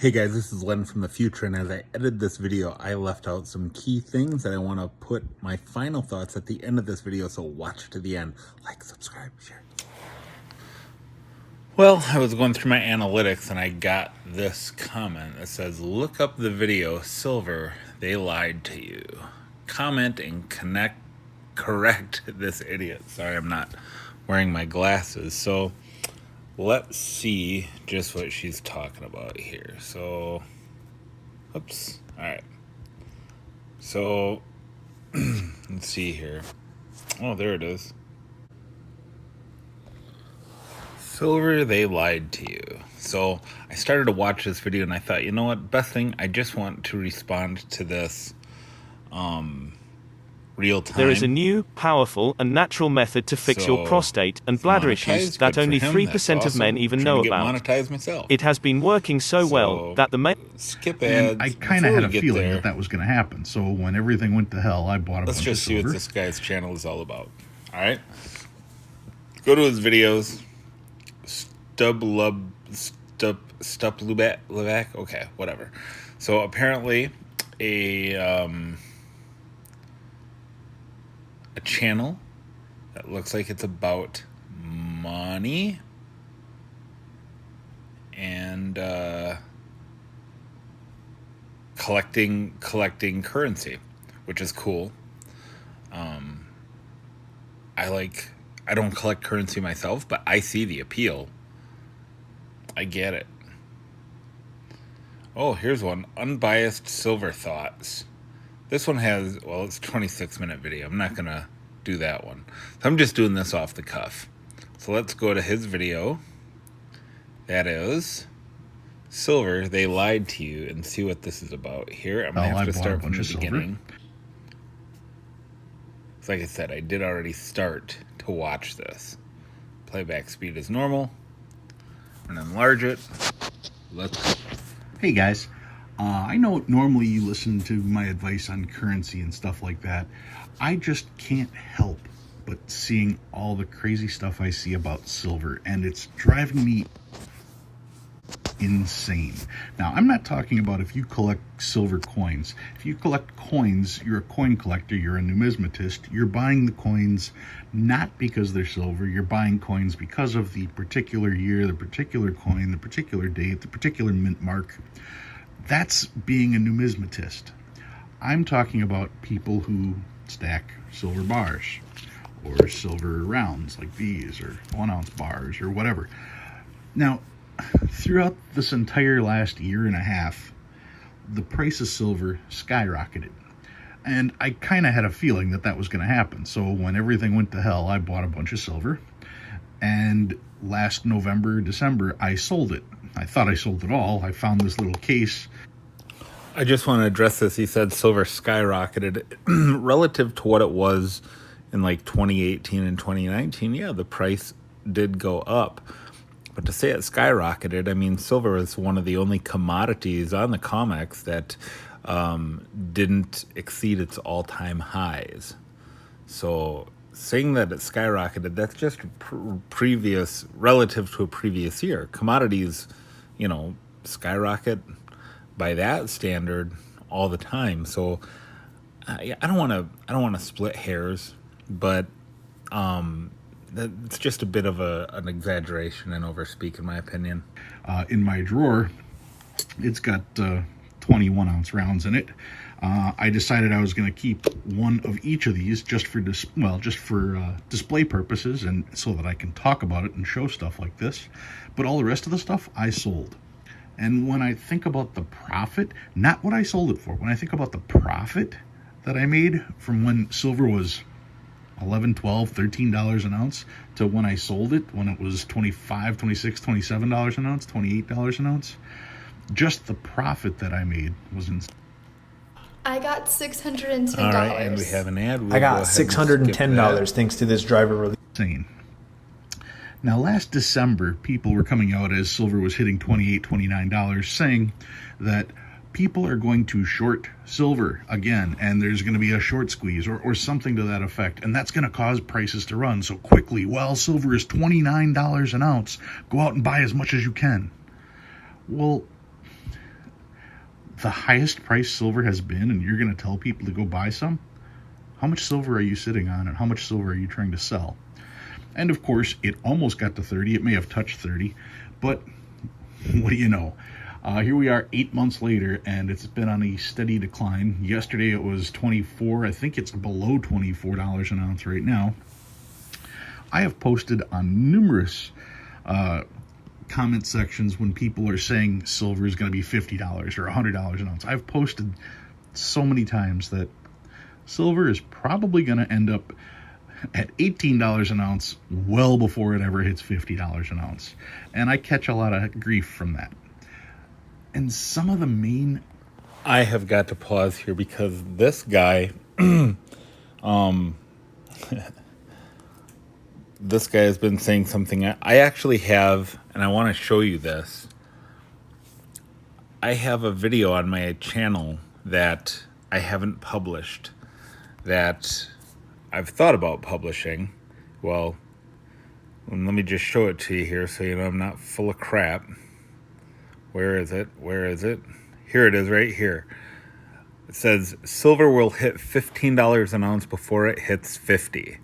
Hey guys, this is Len from the future, and as I edited this video, I left out some key things that I want to put my final thoughts at the end of this video, so watch to the end. Like, subscribe, share. Well, I was going through my analytics and I got this comment that says, look up the video, Silver, they lied to you. Comment and correct this idiot. Sorry, I'm not wearing my glasses. So let's see just what she's talking about here. So, oops. All right. So, let's see here. Oh, there it is. Silver, they lied to you. So I started to watch this video and I thought, you know what? Best thing, I just want to respond to this real time. There is a new, powerful, and natural method to fix your prostate and bladder issues that only 3% of men even know about. It has been working so well that the skip ads. I kind of had a feeling that was going to happen. So when everything went to hell, I bought a bunch of silver. Let's just see what this guy's channel is all about. All right, go to his videos. Stupidity. Okay, whatever. So apparently, a channel that looks like it's about money and collecting currency, which is cool. I don't collect currency myself, but I see the appeal. I get it. Oh, here's one. Unbiased Silver Thoughts. This one has, well, it's a 26-minute video. I'm not going to do that one. So I'm just doing this off the cuff. So let's go to his video. That is Silver, they lied to you, and see what this is about. Here, I'm going to have to start from the beginning. So like I said, I did already start to watch this. Playback speed is normal. And enlarge it. Let's. Hey guys, I know normally you listen to my advice on currency and stuff like that. I just can't help but seeing all the crazy stuff I see about silver, and it's driving me insane. Now, I'm not talking about if you collect silver coins. If you collect coins, you're a coin collector, you're a numismatist. You're buying the coins not because they're silver. You're buying coins because of the particular year, the particular coin, the particular date, the particular mint mark. That's being a numismatist. I'm talking about people who stack silver bars or silver rounds like these, or 1-ounce bars or whatever. Now, throughout this entire last year and a half, the price of silver skyrocketed. And I kind of had a feeling that that was going to happen. So when everything went to hell, I bought a bunch of silver. And last November, December, I sold it. I thought I sold it all. I found this little case. I just want to address this. He said silver skyrocketed relative to what it was in like 2018 and 2019. Yeah, the price did go up. But to say it skyrocketed, I mean, silver is one of the only commodities on the COMEX that didn't exceed its all-time highs. So saying that it skyrocketed, that's just previous, relative to a previous year. Commodities, you know, skyrocket by that standard all the time. So I don't want to split hairs, but it's just a bit of an exaggeration and overspeak, in my opinion. In my drawer, it's got 21-ounce rounds in it. I decided I was going to keep one of each of these just for display purposes, and so that I can talk about it and show stuff like this. But all the rest of the stuff I sold. And when I think about the profit, not what I sold it for, when I think about the profit that I made from when silver was $11, $12, $13 an ounce to when I sold it, when it was $25, $26, $27 an ounce, $28 an ounce, just the profit that I made was insane. I got $610. All right, and we have an ad. I got $610 thanks to this driver release. Insane. Now, last December, people were coming out as silver was hitting $28, $29, saying that people are going to short silver again, and there's going to be a short squeeze or something to that effect, and that's going to cause prices to run. So quickly, while silver is $29 an ounce, go out and buy as much as you can. Well, the highest price silver has been, and you're going to tell people to go buy some? How much silver are you sitting on, and how much silver are you trying to sell? And of course, it almost got to 30. It may have touched 30, but what do you know? Here we are 8 months later, and it's been on a steady decline. Yesterday it was 24. I think it's below $24 an ounce right now. I have posted on numerous comment sections when people are saying silver is going to be $50 or $100 an ounce. I've posted so many times that silver is probably going to end up at $18 an ounce well before it ever hits $50 an ounce. And I catch a lot of grief from that. And some of the main... I have got to pause here because this guy, this guy has been saying something. I actually have, and I want to show you this. I have a video on my channel that I haven't published that I've thought about publishing. Well, let me just show it to you here so you know I'm not full of crap. Where is it? Where is it? Here it is right here. It says silver will hit $15 an ounce before it hits 50.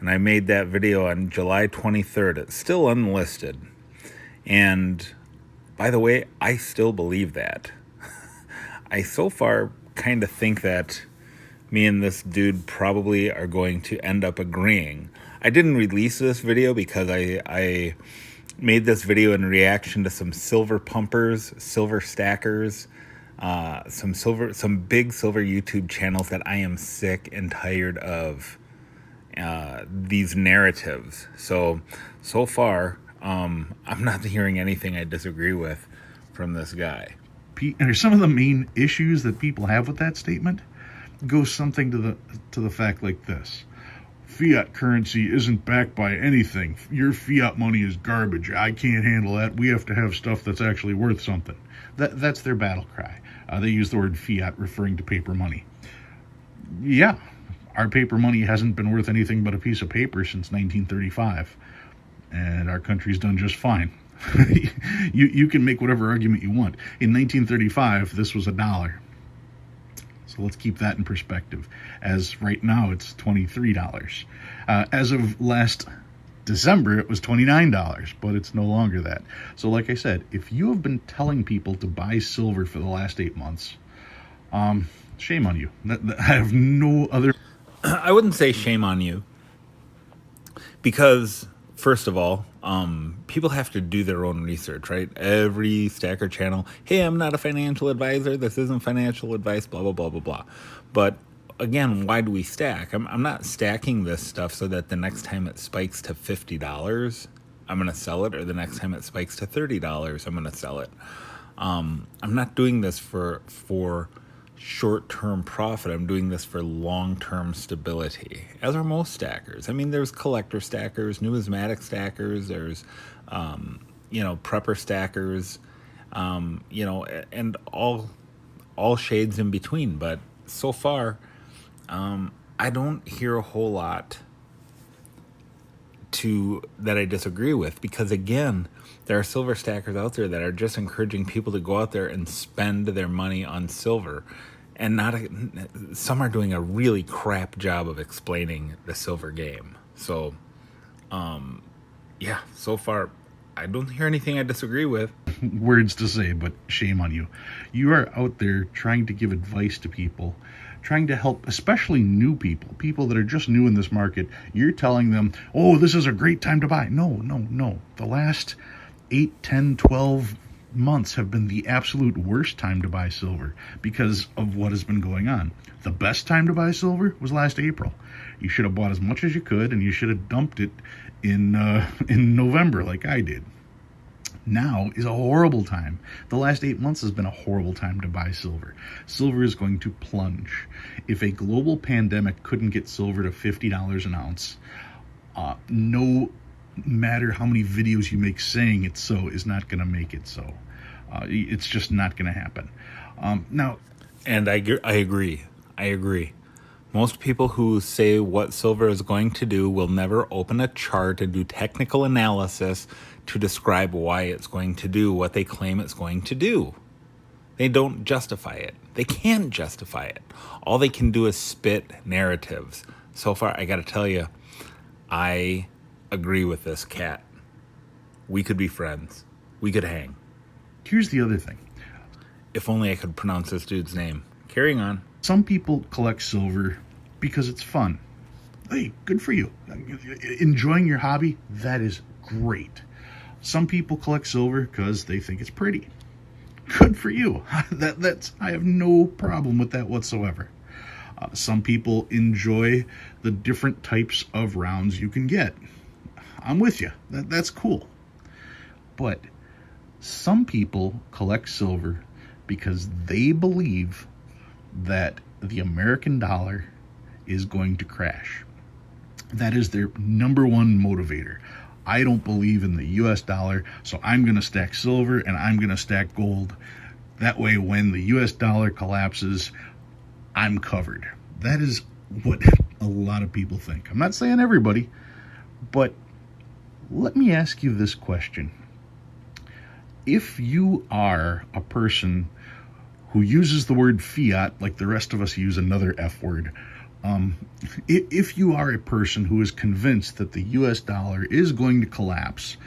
And I made that video on July 23rd. It's still unlisted. And by the way, I still believe that. I so far kind of think that me and this dude probably are going to end up agreeing. I didn't release this video because I made this video in reaction to some silver pumpers, silver stackers, some big silver YouTube channels that I am sick and tired of these narratives. So far, I'm not hearing anything I disagree with from this guy. And some of the main issues that people have with that statement goes something to the fact like this. Fiat currency isn't backed by anything. Your fiat money is garbage. I can't handle that. We have to have stuff that's actually worth something. That's their battle cry. They use the word fiat referring to paper money. Yeah, our paper money hasn't been worth anything but a piece of paper since 1935. And our country's done just fine. You can make whatever argument you want. In 1935, this was $1. So let's keep that in perspective. As right now, it's $23. As of last December, it was $29, but it's no longer that. So like I said, if you have been telling people to buy silver for the last 8 months, shame on you. I have no other... I wouldn't say shame on you because, first of all, people have to do their own research, right? Every stacker channel, hey, I'm not a financial advisor. This isn't financial advice, blah, blah, blah, blah, blah. But again, why do we stack? I'm not stacking this stuff so that the next time it spikes to $50, I'm going to sell it, or the next time it spikes to $30, I'm going to sell it. I'm not doing this for short-term profit. I'm doing this for long-term stability, as are most stackers. I mean, there's collector stackers, numismatic stackers, there's, prepper stackers, and all shades in between. But so far, I don't hear a whole lot that I disagree with, because again, there are silver stackers out there that are just encouraging people to go out there and spend their money on silver, and some are doing a really crap job of explaining the silver game. So, so far, I don't hear anything I disagree with. Words to say, but shame on you. You are out there trying to give advice to people, trying to help, especially new people that are just new in this market. You're telling them, oh, this is a great time to buy. No. The last 8, 10, 12 months have been the absolute worst time to buy silver because of what has been going on. The best time to buy silver was last April. You should have bought as much as you could, and you should have dumped it in November like I did. Now is a horrible time. The last 8 months has been a horrible time to buy silver. Silver is going to plunge. If a global pandemic couldn't get silver to $50 an ounce, no matter how many videos you make saying it's so is not going to make it so. It's just not going to happen. Now, and I agree. Most people who say what silver is going to do will never open a chart and do technical analysis to describe why it's going to do what they claim it's going to do. They don't justify it. They can't justify it. All they can do is spit narratives. So far, I got to tell you, I agree with this cat. We could be friends. We could hang. Here's the other thing. If only I could pronounce this dude's name. Carrying on. Some people collect silver because it's fun. Hey, good for you. Enjoying your hobby, that is great. Some people collect silver because they think it's pretty. Good for you. I have no problem with that whatsoever. Some people enjoy the different types of rounds you can get. I'm with you. That's cool. But some people collect silver because they believe that the American dollar is going to crash. That is their number one motivator. I don't believe in the US dollar, so I'm going to stack silver and I'm going to stack gold. That way, when the US dollar collapses, I'm covered. That is what a lot of people think. I'm not saying everybody, but let me ask you this question. If you are a person who uses the word fiat, like the rest of us use another F word, if you are a person who is convinced that the US dollar is going to collapse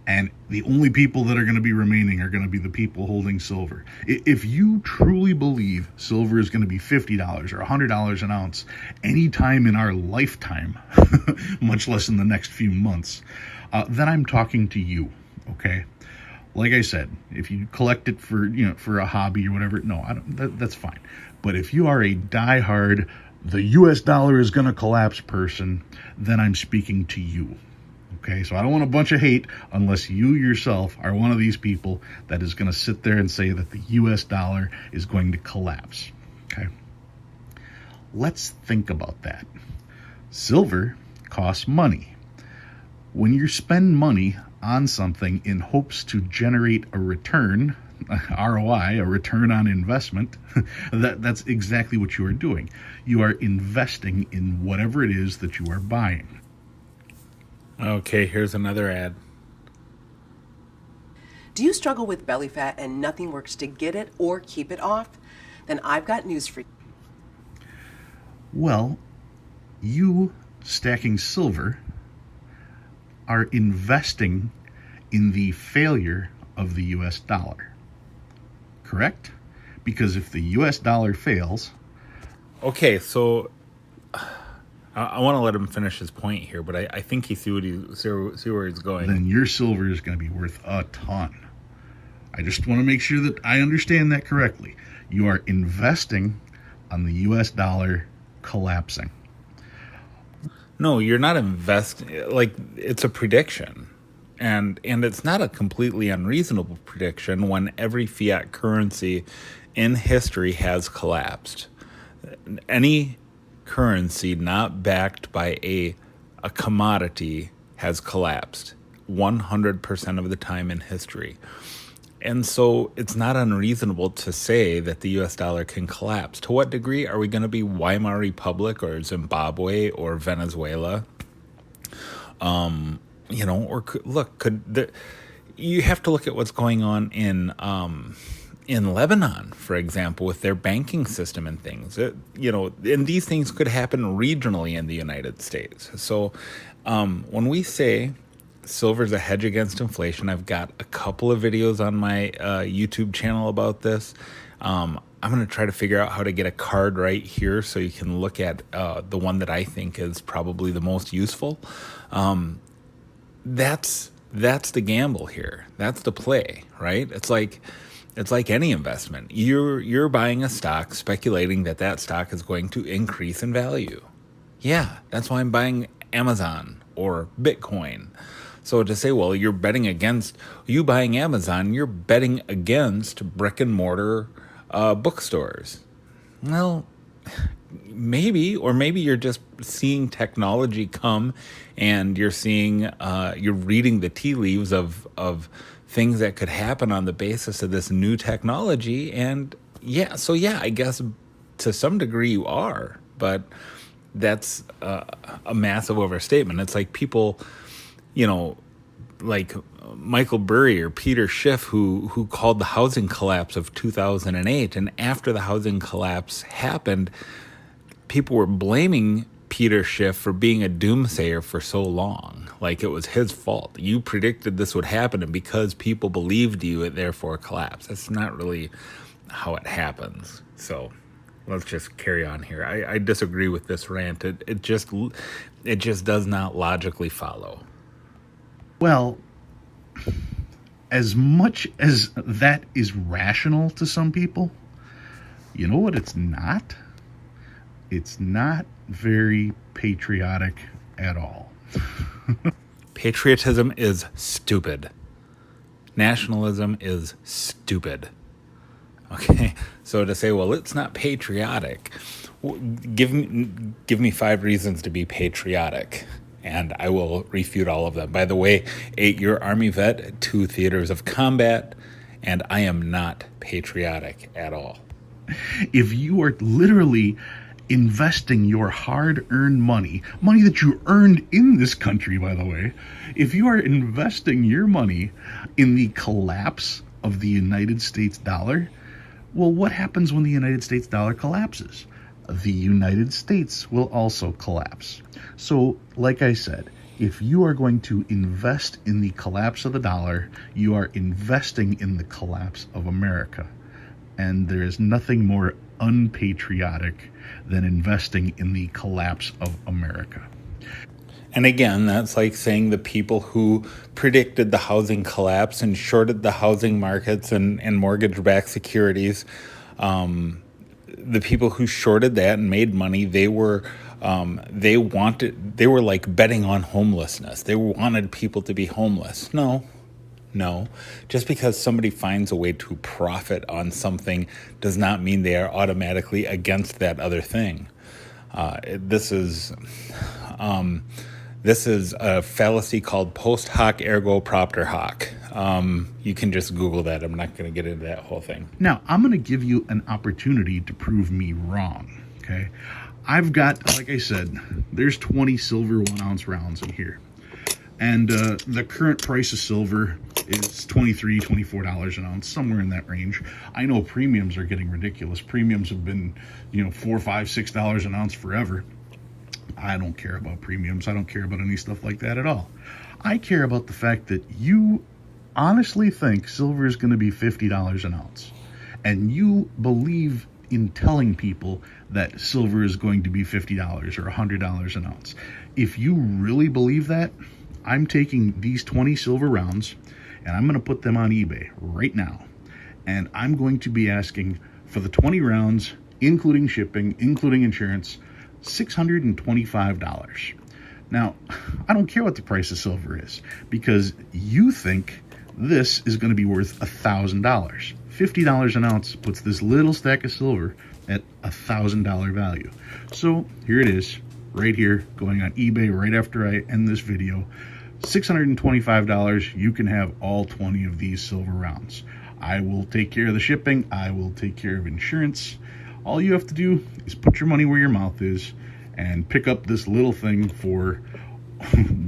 and the only people that are going to be remaining are going to be the people holding silver, if you truly believe silver is going to be $50 or $100 an ounce anytime in our lifetime, much less in the next few months, then I'm talking to you, okay? Like I said, if you collect it for a hobby or whatever, no, that's fine. But if you are a diehard, the US dollar is going to collapse person, then I'm speaking to you. Okay, so I don't want a bunch of hate unless you yourself are one of these people that is going to sit there and say that the US dollar is going to collapse. Okay, let's think about that. Silver costs money. When you spend money on something in hopes to generate a return, ROI, a return on investment, that's exactly what you are doing. You are investing in whatever it is that you are buying. Okay, here's another ad. Do you struggle with belly fat and nothing works to get it or keep it off? Then I've got news for you. Well, you stacking silver are investing in the failure of the US dollar. Correct? Because if the US dollar fails... Okay, so I want to let him finish his point here, but I think he see where he's going. Then your silver is going to be worth a ton. I just want to make sure that I understand that correctly. You are investing on the US dollar collapsing. No, you're not investing. Like, it's a prediction. And it's not a completely unreasonable prediction when every fiat currency in history has collapsed. Any currency not backed by a commodity has collapsed 100% of the time in history. And so it's not unreasonable to say that the US dollar can collapse. To what degree? Are we going to be Weimar Republic or Zimbabwe or Venezuela? You have to look at what's going on in Lebanon, for example, with their banking system and things. And these things could happen regionally in the United States. So when we say silver's a hedge against inflation, I've got a couple of videos on my YouTube channel about this. I'm going to try to figure out how to get a card right here so you can look at the one that I think is probably the most useful. That's the gamble here. That's the play, right? It's like any investment. You're buying a stock, speculating that stock is going to increase in value. Yeah, that's why I'm buying Amazon or Bitcoin. So to say, well, you're betting against you buying Amazon, you're betting against brick and mortar bookstores. Well, maybe you're just seeing technology come, and you're reading the tea leaves of things that could happen on the basis of this new technology. And I guess to some degree you are, but that's a massive overstatement. It's like people, like Michael Burry or Peter Schiff who called the housing collapse of 2008. And after the housing collapse happened, people were blaming Peter Schiff for being a doomsayer for so long. Like it was his fault. You predicted this would happen, and because people believed you, it therefore collapsed. That's not really how it happens. So let's just carry on here. I disagree with this rant. It just does not logically follow. Well, as much as that is rational to some people, you know what it's not? It's not very patriotic at all. Patriotism is stupid. Nationalism is stupid. Okay, so to say, well, it's not patriotic, give me 5 reasons to be patriotic, and I will refute all of them. By the way, 8-year Army vet, 2 theaters of combat, and I am not patriotic at all. If you are literally investing your hard-earned money that you earned in this country, by the way, if you are investing your money in the collapse of the United States dollar, well, what happens when the United States dollar collapses? The United States will also collapse. So, like I said, if you are going to invest in the collapse of the dollar, you are investing in the collapse of America. And there is nothing more unpatriotic than investing in the collapse of America. And again, that's like saying the people who predicted the housing collapse and shorted the housing markets and mortgage-backed securities, the people who shorted that and made money, they were like betting on homelessness. They wanted people to be homeless. No. Just because somebody finds a way to profit on something does not mean they are automatically against that other thing. This is a fallacy called post hoc ergo propter hoc. You can just Google that. I'm not going to get into that whole thing. Now, I'm going to give you an opportunity to prove me wrong, okay? I've got, like I said, there's 20 silver 1-ounce rounds in here. And the current price of silver is $23, $24 an ounce, somewhere in that range. I know premiums are getting ridiculous. Premiums have been, $4, $5, $6 an ounce forever. I don't care about premiums. I don't care about any stuff like that at all. I care about the fact that you honestly think silver is going to be $50 an ounce. And you believe in telling people that silver is going to be $50 or $100 an ounce. If you really believe that, I'm taking these 20 silver rounds and I'm going to put them on eBay right now. And I'm going to be asking for the 20 rounds, including shipping, including insurance, $625. Now, I don't care what the price of silver is, because you think this is going to be worth $1,000. $50 an ounce puts this little stack of silver at $1,000 value. So here it is, right here, going on eBay right after I end this video. $625, you can have all 20 of these silver rounds. I will take care of the shipping. I will take care of insurance. All you have to do is put your money where your mouth is and pick up this little thing for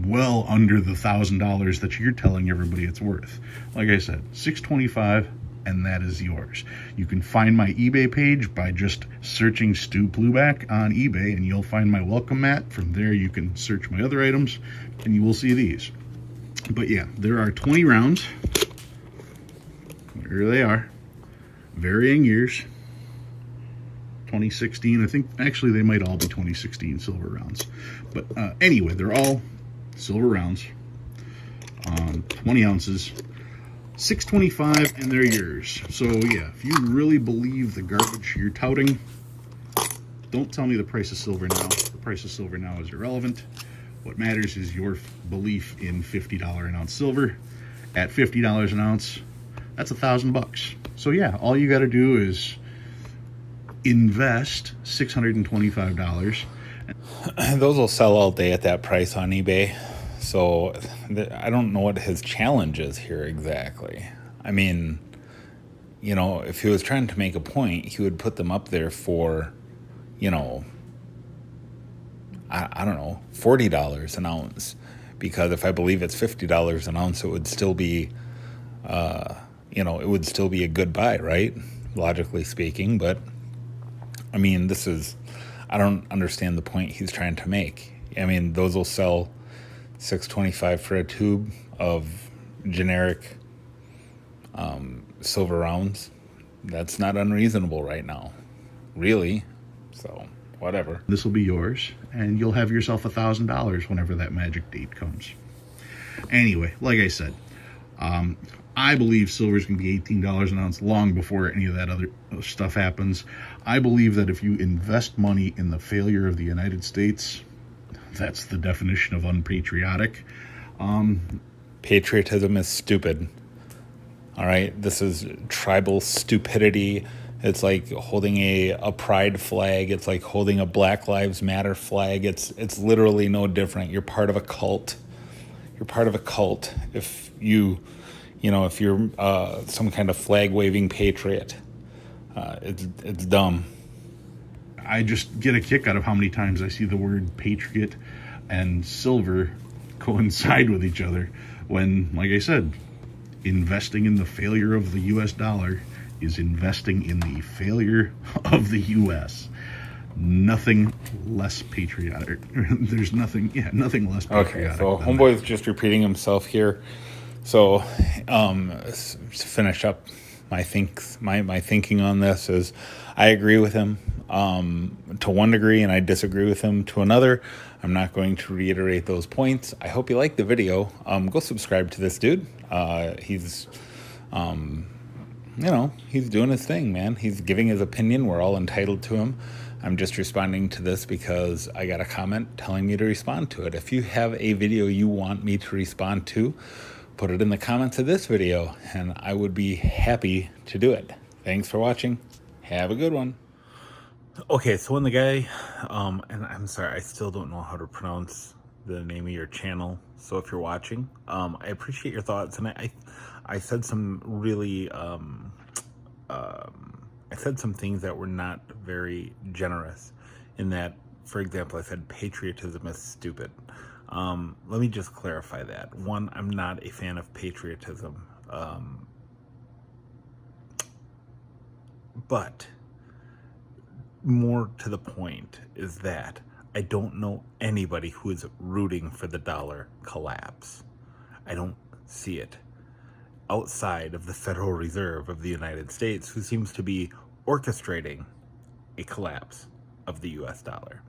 well under the $1,000 that you're telling everybody it's worth. Like I said, $625, and that is yours. You can find my eBay page by just searching Stu Pluback on eBay, and you'll find my welcome mat. From there, you can search my other items, and you will see these. But yeah, there are 20 rounds. Here they are. Varying years. 2016, I think, actually they might all be 2016 silver rounds. But anyway, they're all silver rounds. 20 ounces. $625, and they're yours. So yeah, if you really believe the garbage you're touting, don't tell me the price of silver now. The price of silver now is irrelevant. What matters is your belief in $50 an ounce silver. At $50 an ounce, that's $1,000. So yeah, all you got to do is invest $625. Those will sell all day at that price on eBay. So I don't know what his challenge is here exactly. I mean, if he was trying to make a point, he would put them up there for, I don't know, $40 an ounce. because if I believe it's $50 an ounce, it would still be, it would still be a good buy, right? Logically speaking. But I mean, I don't understand the point he's trying to make. I mean, those will sell $6.25 for a tube of generic silver rounds. That's not unreasonable right now, really. So whatever. This will be yours, and you'll have yourself $1,000 whenever that magic date comes. Anyway, like I said, I believe silver's going to be $18 an ounce long before any of that other stuff happens. I believe that if you invest money in the failure of the United States, that's the definition of unpatriotic. Patriotism is stupid. All right, this is tribal stupidity. It's like holding a pride flag. It's like holding a Black Lives Matter flag. It's literally no different. You're part of a cult. You're part of a cult if you're some kind of flag waving patriot. It's dumb. I just get a kick out of how many times I see the word patriot and silver coincide with each other when, like I said, investing in the failure of the U.S. dollar is investing in the failure of the U.S. Nothing less patriotic. There's nothing less patriotic. Okay, so Homeboy's just repeating himself here. So, to finish up my thinking on this is, I agree with him to one degree, and I disagree with him to another. I'm not going to reiterate those points. I hope you liked the video. Go subscribe to this dude. He's doing his thing, man. He's giving his opinion. We're all entitled to him. I'm just responding to this because I got a comment telling me to respond to it. If you have a video you want me to respond to, put it in the comments of this video, and I would be happy to do it. Thanks for watching. Have a good one. Okay, so when the guy, and I'm sorry, I still don't know how to pronounce the name of your channel, so if you're watching, I appreciate your thoughts, and I said some really, I said some things that were not very generous, in that, for example, I said patriotism is stupid. Let me just clarify that. One, I'm not a fan of patriotism, but more to the point is that I don't know anybody who is rooting for the dollar collapse. I don't see it outside of the Federal Reserve of the United States, who seems to be orchestrating a collapse of the US dollar.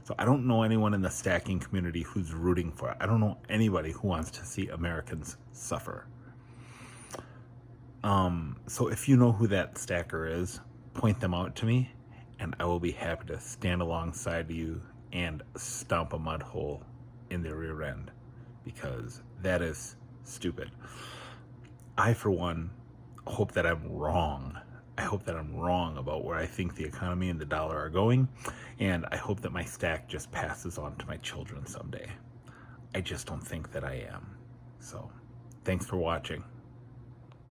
So I don't know anyone in the stacking community who's rooting for it. I don't know anybody who wants to see Americans suffer. So if you know who that stacker is, point them out to me, and I will be happy to stand alongside you and stomp a mud hole in their rear end, because that is stupid. I, for one, hope that I'm wrong. I hope that I'm wrong about where I think the economy and the dollar are going, and I hope that my stack just passes on to my children someday. I just don't think that I am. So, thanks for watching.